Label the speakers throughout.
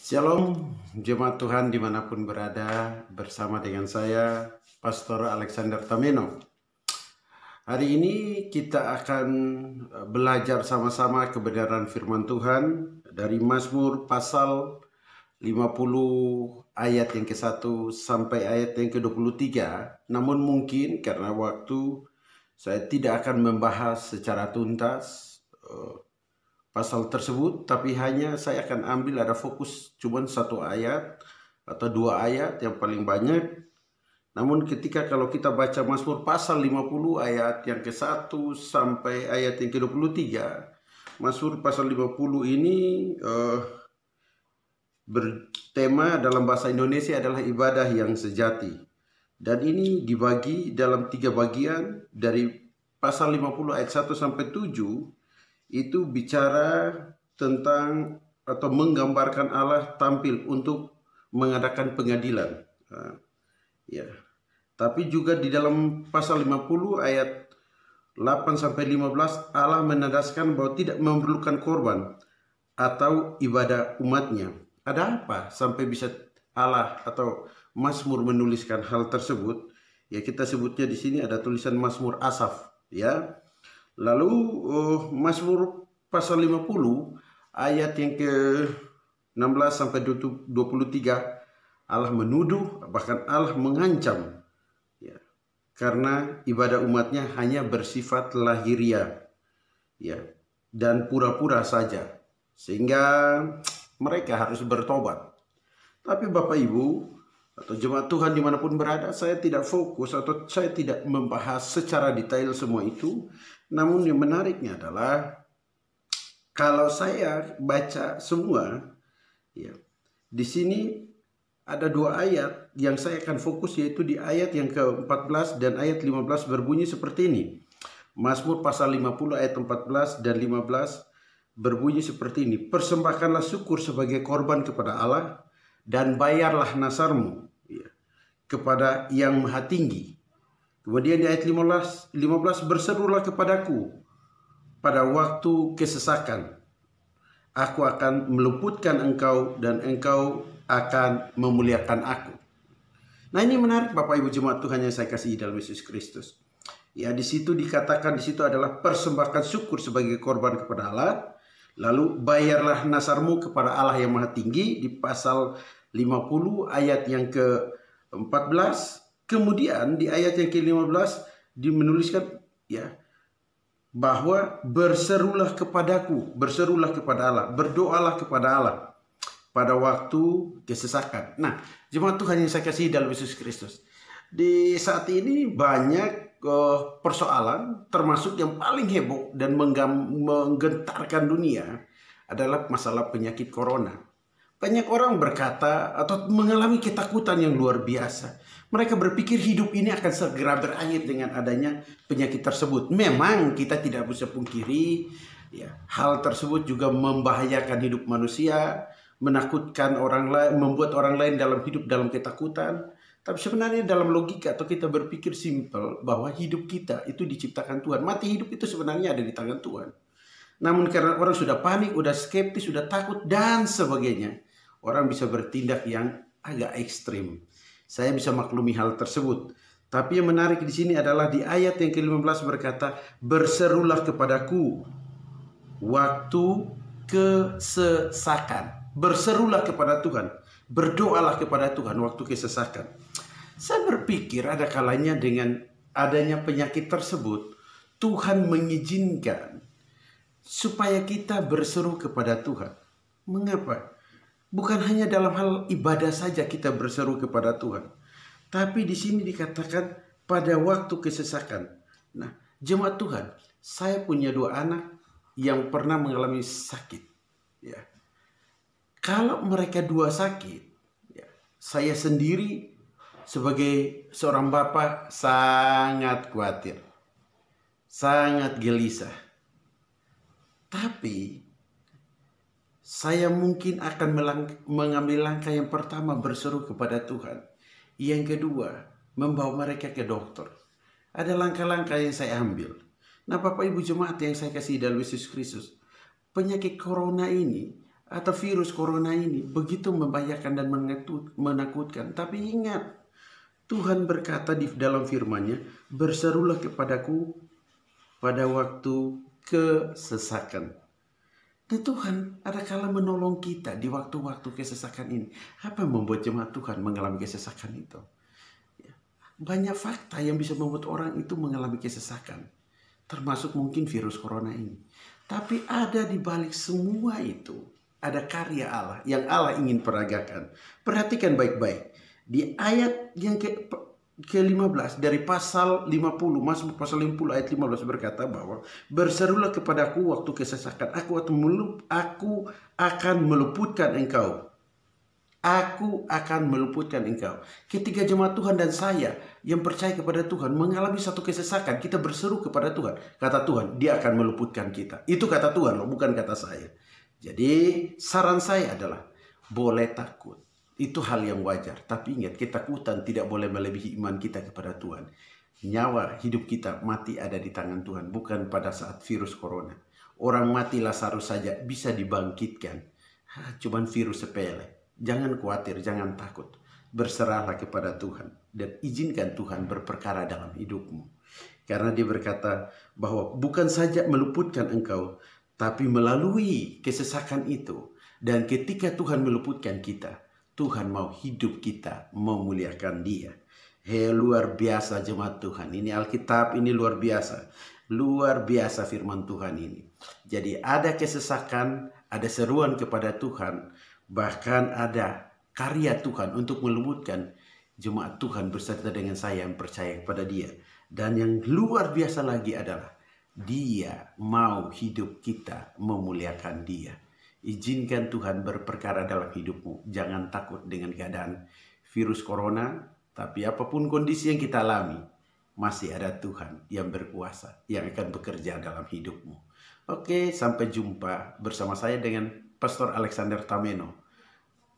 Speaker 1: Shalom, jemaat Tuhan dimanapun berada, bersama dengan saya, Pastor Alexander Tameno. Hari ini kita akan belajar sama-sama kebenaran firman Tuhan dari Mazmur pasal 50 ayat yang ke-1 sampai ayat yang ke-23. Namun mungkin karena waktu, saya tidak akan membahas secara tuntas pasal tersebut, tapi hanya saya akan ambil ada fokus cuman satu ayat atau dua ayat yang paling banyak. Namun kalau kita baca Mazmur pasal 50 ayat yang ke-1 sampai ayat yang ke-23, Mazmur pasal 50 ini bertema dalam bahasa Indonesia adalah ibadah yang sejati. Dan ini dibagi dalam 3 bagian. Dari pasal 50 ayat 1 sampai 7 itu bicara tentang atau menggambarkan Allah tampil untuk mengadakan pengadilan. Ya. Tapi juga di dalam pasal 50 ayat 8 sampai 15 Allah menandaskan bahwa tidak memerlukan korban atau ibadah umatnya. Ada apa sampai bisa Allah atau Mazmur menuliskan hal tersebut? Ya, kita sebutnya di sini ada tulisan Mazmur Asaf, ya. Lalu Mazmur pasal 50 ayat yang ke-16 sampai 23 Allah menuduh, bahkan Allah mengancam, ya, karena ibadah umatnya hanya bersifat lahiriah, ya, dan pura-pura saja, sehingga mereka harus bertobat. Tapi Bapak Ibu atau jemaat Tuhan dimanapun berada, saya tidak fokus atau saya tidak membahas secara detail semua itu. Namun yang menariknya adalah kalau saya baca semua, ya, di sini ada 2 ayat yang saya akan fokus, yaitu di ayat yang ke-14 dan ayat 15 berbunyi seperti ini. Mazmur pasal 50 ayat 14 dan 15 berbunyi seperti ini. Persembahkanlah syukur sebagai korban kepada Allah dan bayarlah nasarmu, ya, kepada Yang Maha Tinggi. Kemudian di ayat 15 berserulah kepadaku pada waktu kesesakan. Aku akan meluputkan engkau dan engkau akan memuliakan aku. Nah, ini menarik Bapak Ibu jemaat Tuhan yang saya kasihi dalam Yesus Kristus. Ya, di situ dikatakan, di situ adalah persembahkan syukur sebagai korban kepada Allah. Lalu bayarlah nasarmu kepada Allah Yang Maha Tinggi di pasal 50 ayat yang ke-14. Kemudian di ayat yang ke-15 menuliskan, ya, bahwa berserulah kepadaku, berserulah kepada Allah, berdoalah kepada Allah pada waktu kesesakan. Nah, jemaat Tuhan yang saya kasihi dalam Yesus Kristus, di saat ini banyak persoalan, termasuk yang paling heboh dan menggentarkan dunia adalah masalah penyakit corona. Banyak orang berkata atau mengalami ketakutan yang luar biasa. Mereka berpikir hidup ini akan segera berakhir dengan adanya penyakit tersebut. Memang kita tidak bisa pungkiri, ya, hal tersebut juga membahayakan hidup manusia, menakutkan orang lain, membuat orang lain dalam hidup dalam ketakutan. Tapi sebenarnya dalam logika atau kita berpikir simpel bahwa hidup kita itu diciptakan Tuhan. Mati hidup itu sebenarnya ada di tangan Tuhan. Namun karena orang sudah panik, sudah skeptis, sudah takut dan sebagainya, orang bisa bertindak yang agak ekstrim. Saya bisa maklumi hal tersebut. Tapi yang menarik di sini adalah di ayat yang ke-15 berkata, berserulah kepadaku waktu kesesakan. Berserulah kepada Tuhan, berdoalah kepada Tuhan waktu kesesakan. Saya berpikir ada kalanya dengan adanya penyakit tersebut, Tuhan mengizinkan supaya kita berseru kepada Tuhan. Mengapa? Bukan hanya dalam hal ibadah saja kita berseru kepada Tuhan, tapi di sini dikatakan pada waktu kesesakan. Nah, jemaat Tuhan, saya punya 2 anak yang pernah mengalami sakit. Ya, kalau mereka 2 sakit, ya, saya sendiri sebagai seorang bapak sangat khawatir, sangat gelisah. Tapi saya mungkin akan mengambil langkah yang pertama, berseru kepada Tuhan. Yang kedua, membawa mereka ke dokter. Ada langkah-langkah yang saya ambil. Nah, Bapak Ibu jemaat yang saya kasih dalam Yesus Kristus, penyakit corona ini atau virus corona ini begitu membahayakan dan menakutkan. Tapi ingat, Tuhan berkata di dalam firman-Nya, berserulah kepadaku pada waktu kesesakan. Dan Tuhan ada kala menolong kita di waktu-waktu kesesakan ini. Apa yang membuat jemaat Tuhan mengalami kesesakan itu? Banyak fakta yang bisa membuat orang itu mengalami kesesakan. Termasuk mungkin virus corona ini. Tapi ada di balik semua itu, ada karya Allah yang Allah ingin peragakan. Perhatikan baik-baik. Di ayat yang ke-15 dari pasal 50, Mazmur pasal 50 ayat 15 berkata bahwa berserulah kepadaku waktu kesesakan, aku akan meluputkan engkau. Aku akan meluputkan engkau. Ketika jemaat Tuhan dan saya yang percaya kepada Tuhan mengalami satu kesesakan, kita berseru kepada Tuhan. Kata Tuhan, Dia akan meluputkan kita. Itu kata Tuhan loh, bukan kata saya. Jadi saran saya adalah boleh takut. Itu hal yang wajar. Tapi ingat, ketakutan tidak boleh melebihi iman kita kepada Tuhan. Nyawa hidup kita mati ada di tangan Tuhan. Bukan pada saat virus corona. Orang mati Lazarus saja bisa dibangkitkan. Cuman virus sepele. Jangan khawatir, jangan takut. Berserahlah kepada Tuhan. Dan izinkan Tuhan berperkara dalam hidupmu. Karena Dia berkata bahwa bukan saja meluputkan engkau, tapi melalui kesesakan itu. Dan ketika Tuhan meluputkan kita, Tuhan mau hidup kita memuliakan Dia. Luar biasa jemaat Tuhan. Ini Alkitab, ini luar biasa. Luar biasa firman Tuhan ini. Jadi ada kesesakan, ada seruan kepada Tuhan. Bahkan ada karya Tuhan untuk meluputkan jemaat Tuhan beserta dengan saya yang percaya kepada Dia. Dan yang luar biasa lagi adalah Dia mau hidup kita memuliakan Dia. Izinkan Tuhan berperkara dalam hidupmu. Jangan takut dengan keadaan virus corona. Tapi apapun kondisi yang kita alami, masih ada Tuhan yang berkuasa, yang akan bekerja dalam hidupmu. Oke, sampai jumpa bersama saya dengan Pastor Alexander Tameno.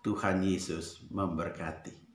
Speaker 1: Tuhan Yesus memberkati.